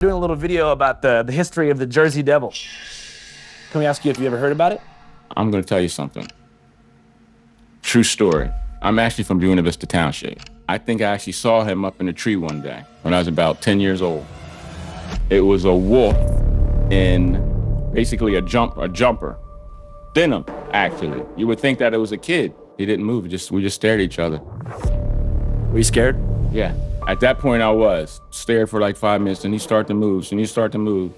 Doing a little video about the history of the Jersey Devil. Can we ask you if you ever heard about it? I'm going to tell you something. True story. I'm actually from Buena Vista Township. I think I actually saw him up in a tree one day when I was about 10 years old. It was a wolf in basically a jumper. Denim, actually. You would think that it was a kid. He didn't move, we just stared at each other. Were you scared? Yeah. At that point I was. Stared for like 5 minutes, and he started to move.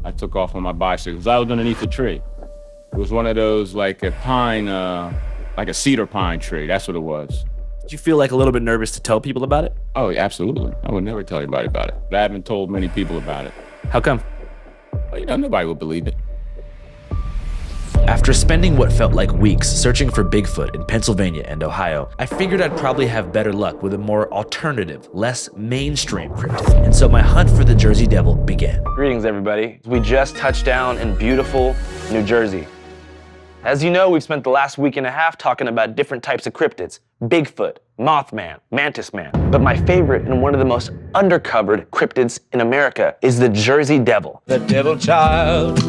I took off on my bicycle, because I was underneath the tree. It was one of those, like a pine, like a cedar pine tree. That's what it was. Did you feel like a little bit nervous to tell people about it? Oh, absolutely. I would never tell anybody about it. But I haven't told many people about it. How come? Well, nobody would believe it. After spending what felt like weeks searching for Bigfoot in Pennsylvania and Ohio, I figured I'd probably have better luck with a more alternative, less mainstream cryptid. And so my hunt for the Jersey Devil began. Greetings, everybody. We just touched down in beautiful New Jersey. As you know, we've spent the last week and a half talking about different types of cryptids: Bigfoot, Mothman, Mantis Man. But my favorite and one of the most undercovered cryptids in America is the Jersey Devil. The devil child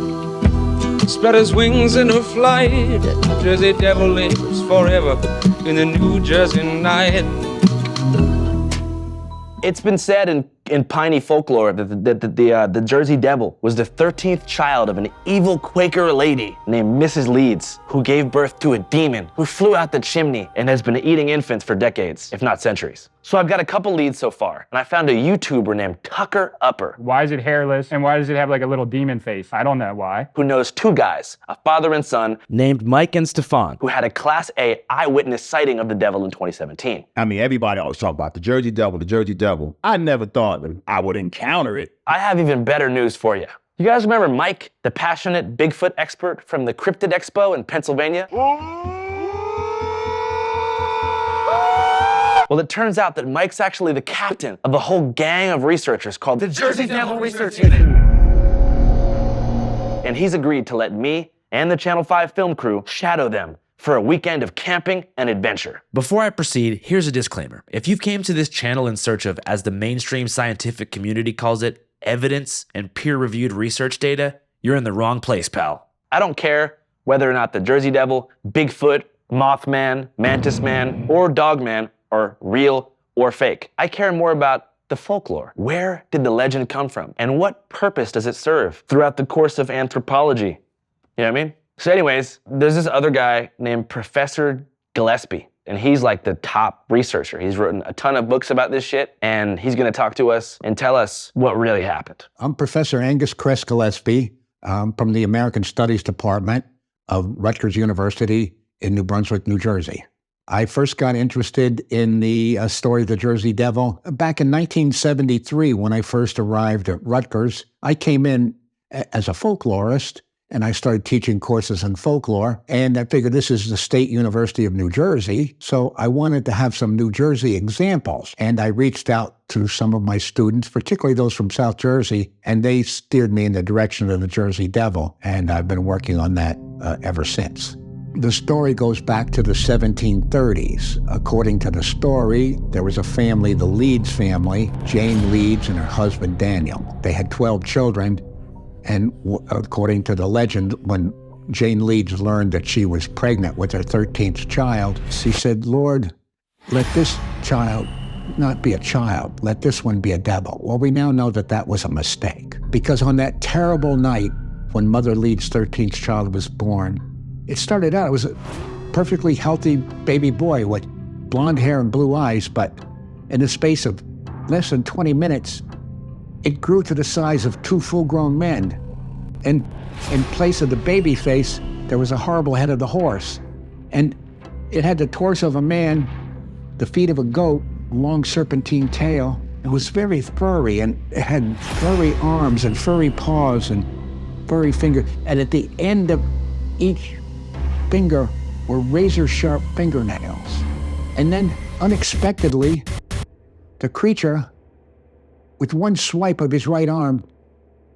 spread his wings in her flight. Jersey Devil lives forever in the New Jersey night. It's been said in piney folklore that the Jersey Devil was the 13th child of an evil Quaker lady named Mrs. Leeds, who gave birth to a demon who flew out the chimney and has been eating infants for decades, if not centuries. So I've got a couple leads so far, and I found a YouTuber named Tucker Upper. Why is it hairless, and why does it have like a little demon face? I don't know why. Who knows two guys, a father and son, named Mike and Stefan, who had a Class A eyewitness sighting of the devil in 2017. I mean, everybody always talk about the Jersey Devil, the Jersey Devil. I never thought that I would encounter it. I have even better news for you. You guys remember Mike, the passionate Bigfoot expert from the Cryptid Expo in Pennsylvania? Well, it turns out that Mike's actually the captain of a whole gang of researchers called the Jersey Devil Research Unit. And he's agreed to let me and the Channel 5 film crew shadow them for a weekend of camping and adventure. Before I proceed, here's a disclaimer. If you've came to this channel in search of, as the mainstream scientific community calls it, evidence and peer-reviewed research data, you're in the wrong place, pal. I don't care whether or not the Jersey Devil, Bigfoot, Mothman, Mantis Man, or Dogman are real or fake. I care more about the folklore. Where did the legend come from? And what purpose does it serve throughout the course of anthropology? You know what I mean? So anyways, there's this other guy named Professor Gillespie, and he's like the top researcher. He's written a ton of books about this shit, and he's gonna talk to us and tell us what really happened. I'm Professor Angus Cress Gillespie from the American Studies Department of Rutgers University in New Brunswick, New Jersey. I first got interested in the story of the Jersey Devil back in 1973 when I first arrived at Rutgers. I came in as a folklorist, and I started teaching courses in folklore, and I figured this is the State University of New Jersey, so I wanted to have some New Jersey examples. And I reached out to some of my students, particularly those from South Jersey, and they steered me in the direction of the Jersey Devil, and I've been working on that ever since. The story goes back to the 1730s. According to the story, there was a family, the Leeds family, Jane Leeds and her husband Daniel. They had 12 children, and according to the legend, when Jane Leeds learned that she was pregnant with her 13th child, she said, "Lord, let this child not be a child, let this one be a devil." Well, we now know that that was a mistake, because on that terrible night when Mother Leeds' 13th child was born, it started out, it was a perfectly healthy baby boy with blonde hair and blue eyes, but in the space of less than 20 minutes, it grew to the size of 2 full-grown men. And in place of the baby face, there was a horrible head of the horse. And it had the torso of a man, the feet of a goat, a long serpentine tail. It was very furry, and it had furry arms and furry paws and furry fingers. And at the end of each finger were razor-sharp fingernails. And then, unexpectedly, the creature, with one swipe of his right arm,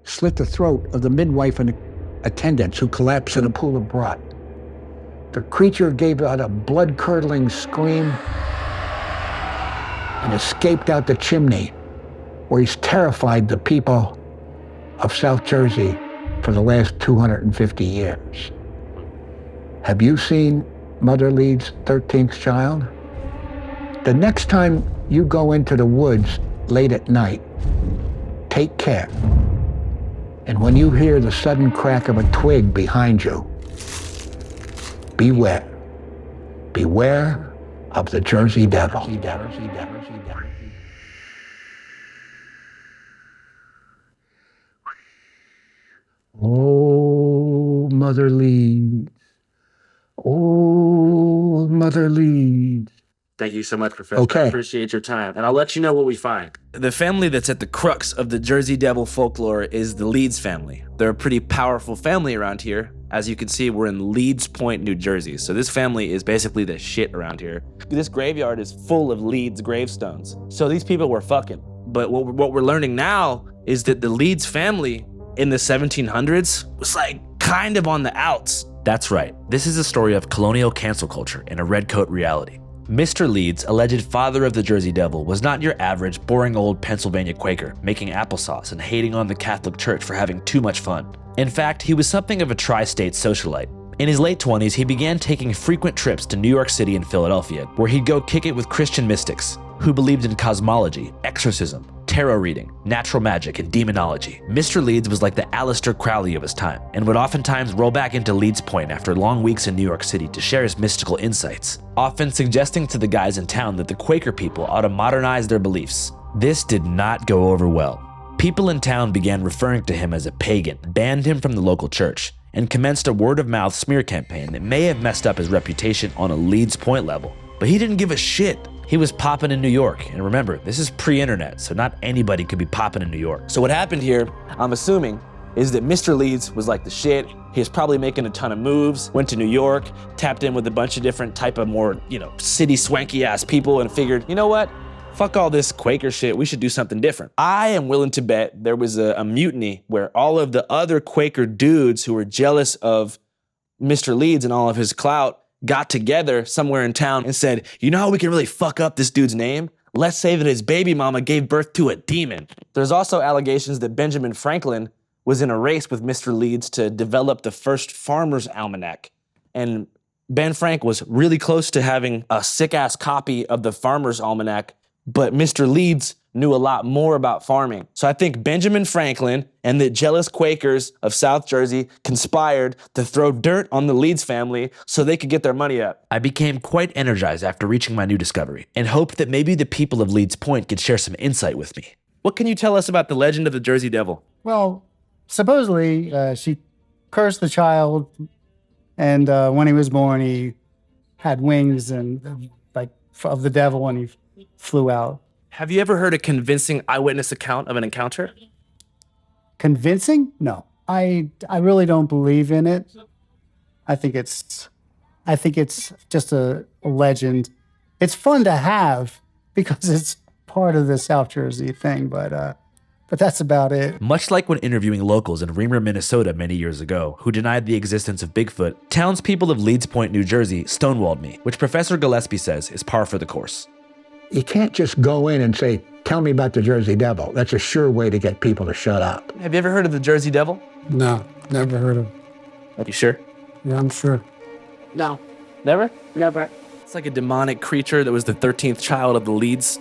slit the throat of the midwife and attendants who collapsed in a pool of blood. The creature gave out a blood-curdling scream and escaped out the chimney, where he's terrified the people of South Jersey for the last 250 years. Have you seen Mother Leeds' 13th child? The next time you go into the woods late at night, take care. And when you hear the sudden crack of a twig behind you, beware. Beware of the Jersey Devil. Oh, Mother Leeds. Oh, Mother Leeds. Thank you so much, Professor. Okay. I appreciate your time. And I'll let you know what we find. The family that's at the crux of the Jersey Devil folklore is the Leeds family. They're a pretty powerful family around here. As you can see, we're in Leeds Point, New Jersey. So this family is basically the shit around here. This graveyard is full of Leeds gravestones. So these people were fucking. But what we're learning now is that the Leeds family in the 1700s was like kind of on the outs. That's right. This is a story of colonial cancel culture in a redcoat reality. Mr. Leeds, alleged father of the Jersey Devil, was not your average boring old Pennsylvania Quaker making applesauce and hating on the Catholic Church for having too much fun. In fact, he was something of a tri-state socialite. In his late 20s, he began taking frequent trips to New York City and Philadelphia, where he'd go kick it with Christian mystics who believed in cosmology, exorcism, tarot reading, natural magic, and demonology. Mr. Leeds was like the Aleister Crowley of his time, and would oftentimes roll back into Leeds Point after long weeks in New York City to share his mystical insights, often suggesting to the guys in town that the Quaker people ought to modernize their beliefs. This did not go over well. People in town began referring to him as a pagan, banned him from the local church, and commenced a word-of-mouth smear campaign that may have messed up his reputation on a Leeds Point level. But he didn't give a shit. He was popping in New York, and remember, this is pre-internet, so not anybody could be popping in New York. So what happened here, I'm assuming, is that Mr. Leeds was like the shit. He was probably making a ton of moves, went to New York, tapped in with a bunch of different type of more, city swanky ass people and figured, you know what? Fuck all this Quaker shit, we should do something different. I am willing to bet there was a mutiny where all of the other Quaker dudes who were jealous of Mr. Leeds and all of his clout got together somewhere in town and said, you know how we can really fuck up this dude's name? Let's say that his baby mama gave birth to a demon. There's also allegations that Benjamin Franklin was in a race with Mr. Leeds to develop the first farmer's almanac. And Ben Frank was really close to having a sick-ass copy of the farmer's almanac, but Mr. Leeds knew a lot more about farming. So I think Benjamin Franklin and the jealous Quakers of South Jersey conspired to throw dirt on the Leeds family so they could get their money up. I became quite energized after reaching my new discovery and hoped that maybe the people of Leeds Point could share some insight with me. What can you tell us about the legend of the Jersey Devil? Well, supposedly she cursed the child, and when he was born, he had wings and of the devil, and he flew out. Have you ever heard a convincing eyewitness account of an encounter? Convincing? No, I really don't believe in it. I think it's just a legend. It's fun to have because it's part of the South Jersey thing, but that's about it. Much like when interviewing locals in Reamer, Minnesota many years ago who denied the existence of Bigfoot, townspeople of Leeds Point, New Jersey stonewalled me, which Professor Gillespie says is par for the course. You can't just go in and say, tell me about the Jersey Devil. That's a sure way to get people to shut up. Have you ever heard of the Jersey Devil? No, never heard of. Are you sure? Yeah, I'm sure. No. Never? Never. It's like a demonic creature that was the 13th child of the Leeds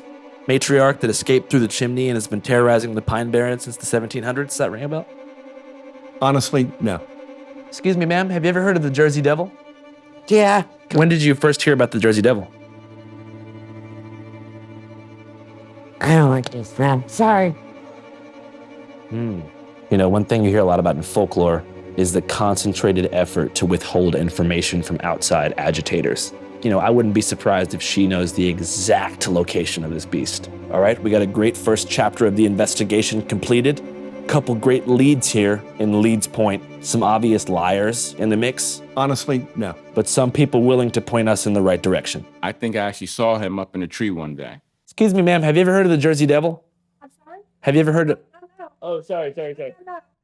matriarch that escaped through the chimney and has been terrorizing the Pine Barrens since the 1700s. Does that ring a bell? Honestly, no. Excuse me, ma'am. Have you ever heard of the Jersey Devil? Yeah. When did you first hear about the Jersey Devil? I don't like this, man. Sorry. One thing you hear a lot about in folklore is the concentrated effort to withhold information from outside agitators. I wouldn't be surprised if she knows the exact location of this beast. All right, we got a great first chapter of the investigation completed. Couple great leads here in Leeds Point. Some obvious liars in the mix. Honestly, no. But some people willing to point us in the right direction. I think I actually saw him up in a tree one day. Excuse me, ma'am, have you ever heard of the Jersey Devil? I'm sorry? Have you ever heard of... Oh, sorry.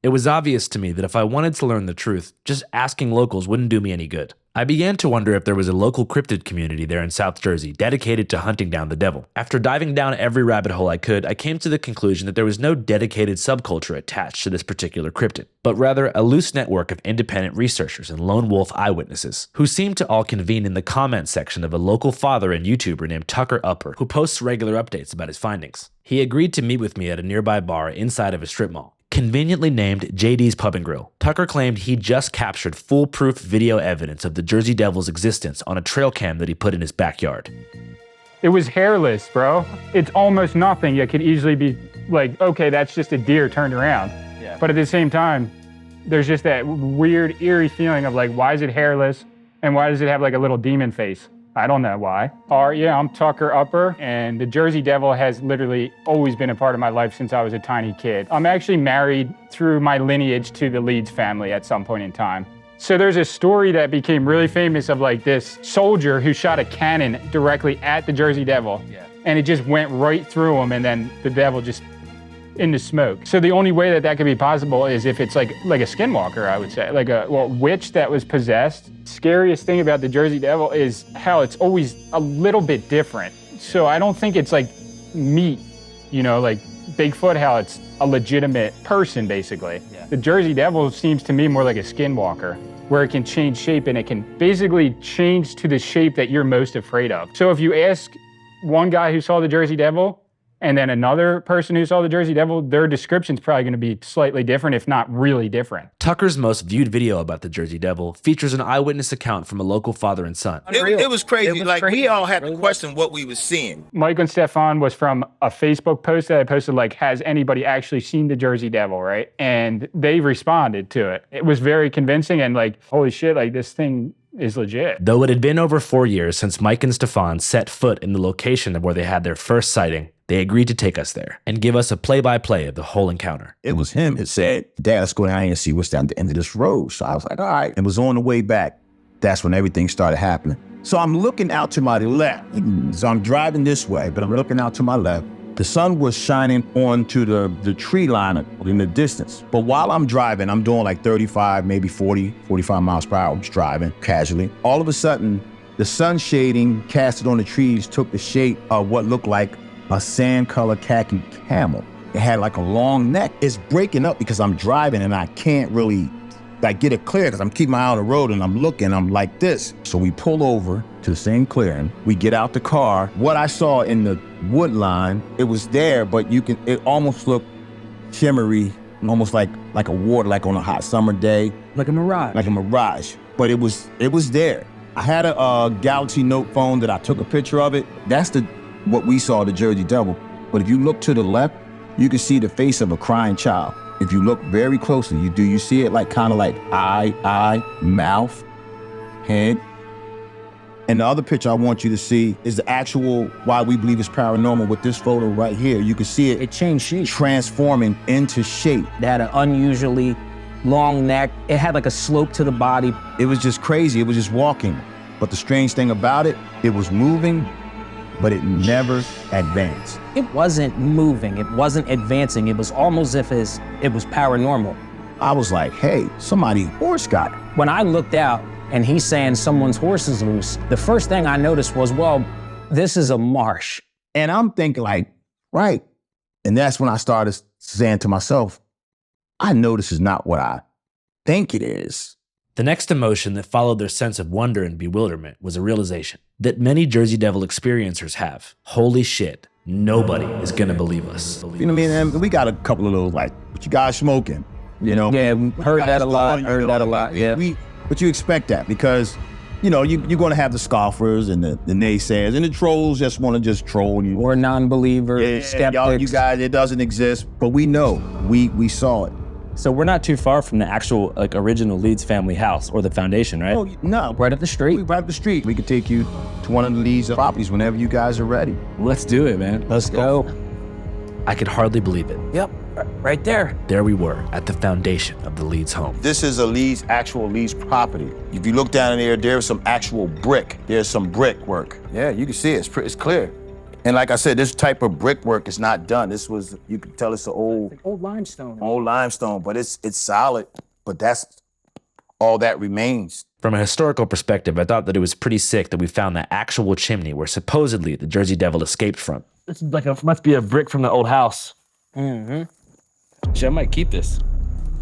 It was obvious to me that if I wanted to learn the truth, just asking locals wouldn't do me any good. I began to wonder if there was a local cryptid community there in South Jersey dedicated to hunting down the devil. After diving down every rabbit hole I could, I came to the conclusion that there was no dedicated subculture attached to this particular cryptid, but rather a loose network of independent researchers and lone wolf eyewitnesses, who seemed to all convene in the comment section of a local father and YouTuber named Tucker Upper, who posts regular updates about his findings. He agreed to meet with me at a nearby bar inside of a strip mall, conveniently named JD's Pub and Grill. Tucker claimed he just captured foolproof video evidence of the Jersey Devil's existence on a trail cam that he put in his backyard. It was hairless, bro. It's almost nothing. It could easily be like, okay, that's just a deer turned around. Yeah. But at the same time, there's just that weird, eerie feeling of like, why is it hairless? And why does it have like a little demon face? I don't know why. Yeah, I'm Tucker Upper, and the Jersey Devil has literally always been a part of my life since I was a tiny kid. I'm actually married through my lineage to the Leeds family at some point in time. So there's a story that became really famous of like this soldier who shot a cannon directly at the Jersey Devil, and it just went right through him, and then the devil just into smoke. So the only way that that could be possible is if it's like a skinwalker, I would say, like a witch that was possessed. Scariest thing about the Jersey Devil is how it's always a little bit different. So I don't think it's like meat, like Bigfoot, how it's a legitimate person basically. Yeah. The Jersey Devil seems to me more like a skinwalker, where it can change shape and it can basically change to the shape that you're most afraid of. So if you ask one guy who saw the Jersey Devil, and then another person who saw the Jersey Devil, their description's probably going to be slightly different, if not really different. Tucker's most viewed video about the Jersey Devil features an eyewitness account from a local father and son. It was crazy. We all had to question what we were seeing. Mike and Stefan was from a Facebook post that I posted, like, has anybody actually seen the Jersey Devil, right? And they responded to it. It was very convincing and like, holy shit, like this thing is legit. Though it had been over 4 years since Mike and Stefan set foot in the location of where they had their first sighting, they agreed to take us there and give us a play-by-play of the whole encounter. It was him that said, Dad, let's go down here and see what's down the end of this road. So I was like, all right. And was on the way back. That's when everything started happening. So I'm looking out to my left. So I'm driving this way, but I'm looking out to my left. The sun was shining onto the tree line in the distance. But while I'm driving, I'm doing like 35, maybe 40, 45 miles per hour. I was driving casually. All of a sudden, the sun shading casted on the trees took the shape of what looked like a sand-colored khaki camel. It had like a long neck. It's breaking up because I'm driving and I can't really get it clear because I'm keeping my eye on the road and I'm looking, I'm like this. So we pull over to the same clearing. We get out the car. What I saw in the wood line, it was there, but it almost looked shimmery, almost like a water, like on a hot summer day. Like a mirage. Like a mirage, but it was there. I had a Galaxy Note phone that I took a picture of it. That's what we saw, the Jersey Devil. But if you look to the left, you can see the face of a crying child. If you look very closely, you see it like kind of like eye, mouth, head. And the other picture I want you to see is the actual, why we believe it's paranormal with this photo right here. You can see it. It changed shape. Transforming into shape. It had an unusually long neck. It had like a slope to the body. It was just crazy. It was just walking. But the strange thing about it was moving, but it never advanced. It wasn't moving, it wasn't advancing. It was almost as if it was paranormal. I was like, hey, somebody horse got it. When I looked out and he's saying someone's horse is loose, the first thing I noticed was, well, this is a marsh. And I'm thinking like, right. And that's when I started saying to myself, I know this is not what I think it is. The next emotion that followed their sense of wonder and bewilderment was a realization that many Jersey Devil experiencers have. Holy shit, nobody is gonna believe us. You know what I mean? And we got a couple of those like, what you guys smoking? You know? Yeah, we heard that a lot, yeah. But you expect that because, you're gonna have the scoffers and the naysayers and the trolls just wanna just troll you. Or non-believers, skeptics. Y'all, you guys, it doesn't exist, but we know, we saw it. So we're not too far from the actual original Leeds family house or the foundation, right? Oh, no. Right up the street. Right up the street. We could take you to one of the Leeds properties whenever you guys are ready. Let's do it, man. Let's go. I could hardly believe it. Yep, right there. There we were at the foundation of the Leeds home. This is a actual Leeds property. If you look down in there, there's some actual brick. There's some brickwork. Yeah, you can see it. It's clear. And like I said, this type of brickwork is not done. This was, you can tell it's an old limestone. Old limestone, but it's solid. But that's all that remains. From a historical perspective, I thought that it was pretty sick that we found the actual chimney where supposedly the Jersey Devil escaped from. This is must be a brick from the old house. Mm-hmm. Shit, I might keep this.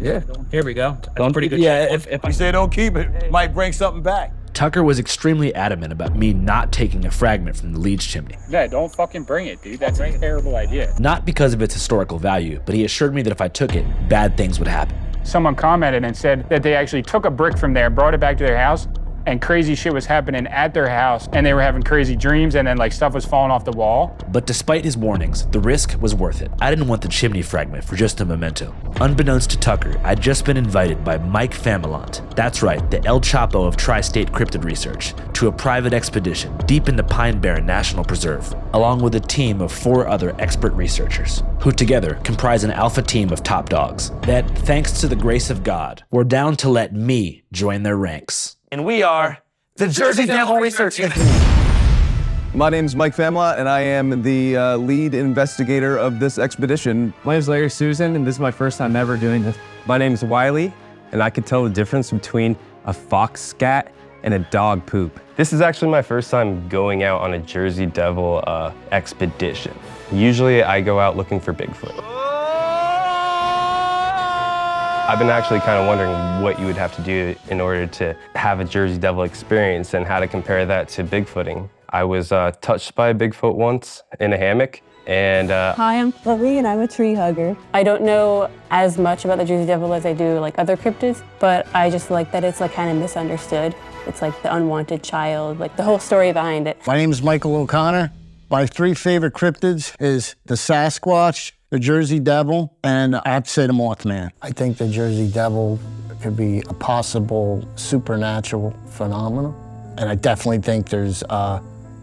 Yeah. Here we go. That's pretty good. Yeah, if You say don't keep it, might bring something back. Tucker was extremely adamant about me not taking a fragment from the Leeds chimney. Yeah, don't fucking bring it, dude. That's a terrible idea. Not because of its historical value, but he assured me that if I took it, bad things would happen. Someone commented and said that they actually took a brick from there, brought it back to their house, and crazy shit was happening at their house, and they were having crazy dreams, and then like stuff was falling off the wall. But despite his warnings, the risk was worth it. I didn't want the chimney fragment for just a memento. Unbeknownst to Tucker, I'd just been invited by Mike Familant, that's right, the El Chapo of tri-state cryptid research, to a private expedition deep in the Pine Barren National Preserve, along with a team of 4 other expert researchers, who together comprise an alpha team of top dogs that, thanks to the grace of God, were down to let me join their ranks. And we are the Jersey Devil Research Unit. My name's Mike Famla, and I am the lead investigator of this expedition. My name's Larry Susan, and this is my first time ever doing this. My name's Wiley, and I could tell the difference between a fox scat and a dog poop. This is actually my first time going out on a Jersey Devil expedition. Usually I go out looking for Bigfoot. I've been actually kind of wondering what you would have to do in order to have a Jersey Devil experience and how to compare that to Bigfooting. I was touched by a Bigfoot once in a hammock, and Hi, I'm Chloe, and I'm a tree hugger. I don't know as much about the Jersey Devil as I do like other cryptids, but I just like that it's like kind of misunderstood. It's like the unwanted child, like the whole story behind it. My name is Michael O'Connor. My 3 favorite cryptids is the Sasquatch, the Jersey Devil, and I have to say the Mothman. I think the Jersey Devil could be a possible supernatural phenomenon, and I definitely think there's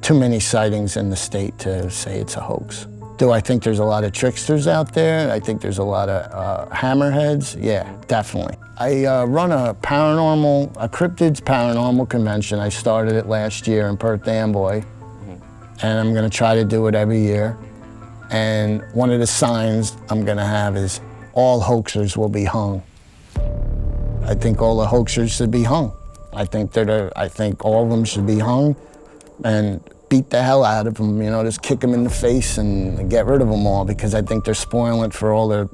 too many sightings in the state to say it's a hoax. Do I think there's a lot of tricksters out there? I think there's a lot of hammerheads. Yeah, definitely. I run a cryptids paranormal convention. I started it last year in Perth Amboy, and I'm gonna try to do it every year. And one of the signs I'm gonna have is all hoaxers will be hung. I think all the hoaxers should be hung. I think all of them should be hung and beat the hell out of them, just kick them in the face and get rid of them all, because I think they're spoiling it for all the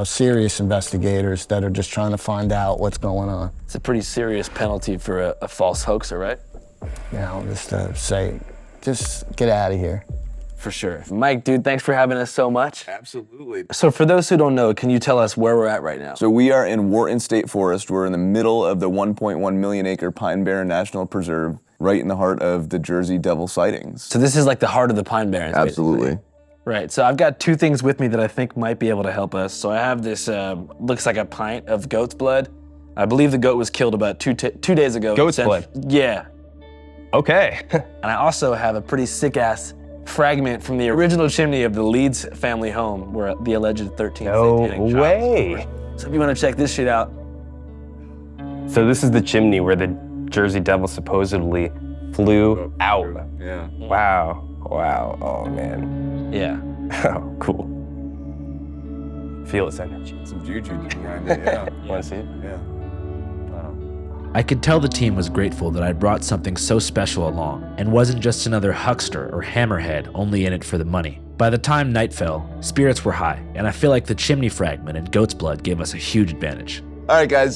serious investigators that are just trying to find out what's going on. It's a pretty serious penalty for a false hoaxer, right? Just to say, just get out of here. For sure. Mike, dude, thanks for having us so much. Absolutely. So for those who don't know, can you tell us where we're at right now? So we are in Wharton State Forest. We're in the middle of the 1.1 million acre Pine Barren National Preserve, right in the heart of the Jersey Devil sightings. So this is like the heart of the Pine Barrens. Absolutely. Basically. Right, so I've got 2 things with me that I think might be able to help us. So I have this, looks like a pint of goat's blood. I believe the goat was killed about 2 days ago. Goat's blood? Yeah. Okay. And I also have a pretty sick-ass fragment from the original chimney of the Leeds family home where the alleged 13th satanic No child way. was. So if you want to check this shit out. So this is the chimney where the Jersey Devil supposedly flew out. Yeah. Wow. Wow. Oh, man. Yeah. Oh, cool. Feel its energy. Some juju behind it, yeah. Want to see it? Yeah. I could tell the team was grateful that I'd brought something so special along and wasn't just another huckster or hammerhead only in it for the money. By the time night fell, spirits were high, and I feel like the chimney fragment and goat's blood gave us a huge advantage. All right, guys,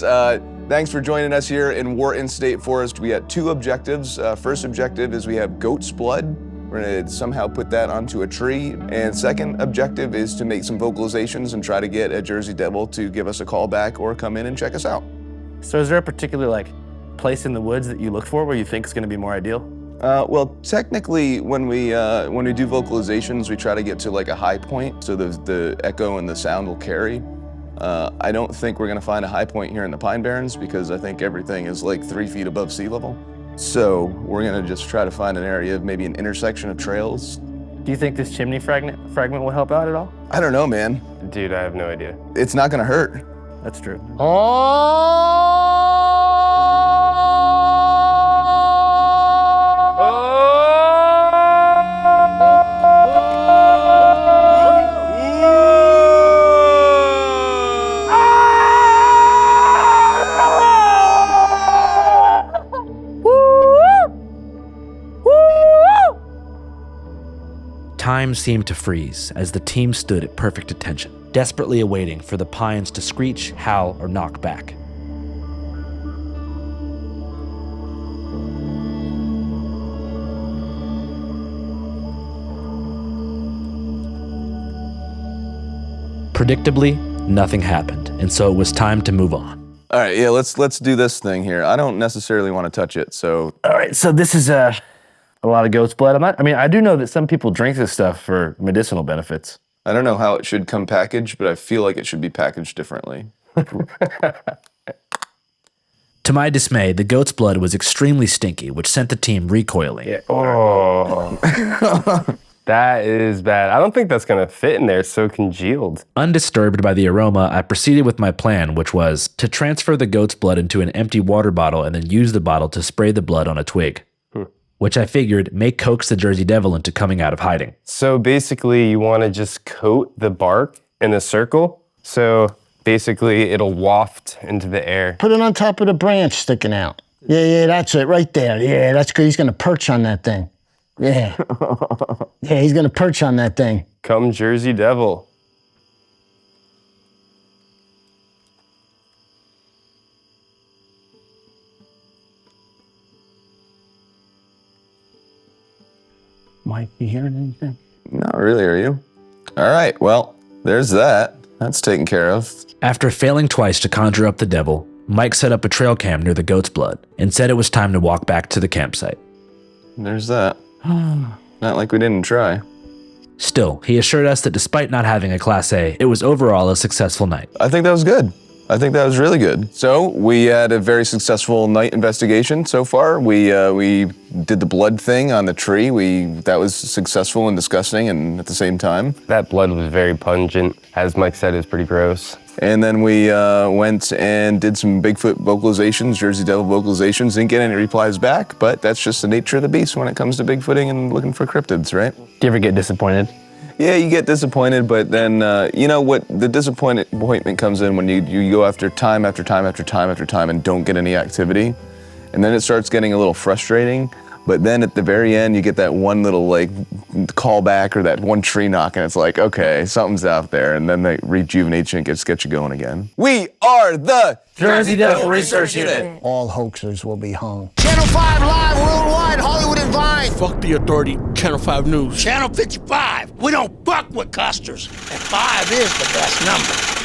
thanks for joining us here in Wharton State Forest. We had 2 objectives. First objective is we have goat's blood. We're gonna somehow put that onto a tree. And second objective is to make some vocalizations and try to get a Jersey Devil to give us a call back or come in and check us out. So is there a particular place in the woods that you look for where you think is going to be more ideal? Well, technically, when we do vocalizations, we try to get to a high point, so the echo and the sound will carry. I don't think we're gonna find a high point here in the Pine Barrens because I think everything is 3 feet above sea level. So we're gonna just try to find an area of maybe an intersection of trails. Do you think this chimney fragment will help out at all? I don't know, man. Dude, I have no idea. It's not gonna hurt. That's true. time seemed to freeze as the team stood at perfect attention, desperately awaiting for the pines to screech, howl, or knock back. Predictably, nothing happened, and so it was time to move on. All right, yeah, let's do this thing here. I don't necessarily want to touch it, so. All right, so this is a lot of goat's blood. I do know that some people drink this stuff for medicinal benefits. I don't know how it should come packaged, but I feel like it should be packaged differently. To my dismay, the goat's blood was extremely stinky, which sent the team recoiling. Yeah. Oh. That is bad. I don't think that's going to fit in there. It's so congealed. Undisturbed by the aroma, I proceeded with my plan, which was to transfer the goat's blood into an empty water bottle and then use the bottle to spray the blood on a twig, which I figured may coax the Jersey Devil into coming out of hiding. So basically, you want to just coat the bark in a circle. So basically, it'll waft into the air. Put it on top of the branch sticking out. Yeah, that's it, right there. Yeah, that's good. He's going to perch on that thing. Yeah. Yeah, he's going to perch on that thing. Come Jersey Devil. Mike, you hearing anything? Not really, are you? All right, well, there's that. That's taken care of. After failing twice to conjure up the devil, Mike set up a trail cam near the goat's blood and said it was time to walk back to the campsite. There's that. Not like we didn't try. Still, he assured us that despite not having a Class A, it was overall a successful night. I think that was good. I think that was really good. So we had a very successful night investigation so far. We did the blood thing on the tree. That was successful and disgusting and at the same time. That blood was very pungent. As Mike said, it was pretty gross. And then we went and did some Bigfoot vocalizations, Jersey Devil vocalizations. Didn't get any replies back, but that's just the nature of the beast when it comes to Bigfooting and looking for cryptids, right? Do you ever get disappointed? Yeah, you get disappointed, but then, you know what, the disappointment comes in when you go after time after time after time after time and don't get any activity. And then it starts getting a little frustrating. But then at the very end, you get that one little like callback or that one tree knock, and it's like, okay, something's out there. And then the rejuvenation gets you going again. We are the Jersey Devil Research Unit. All hoaxers will be hung. Channel 5 live worldwide, Hollywood and Vine. Fuck the authority, Channel 5 News. Channel 55. We don't fuck with custers. And 5 is the best number.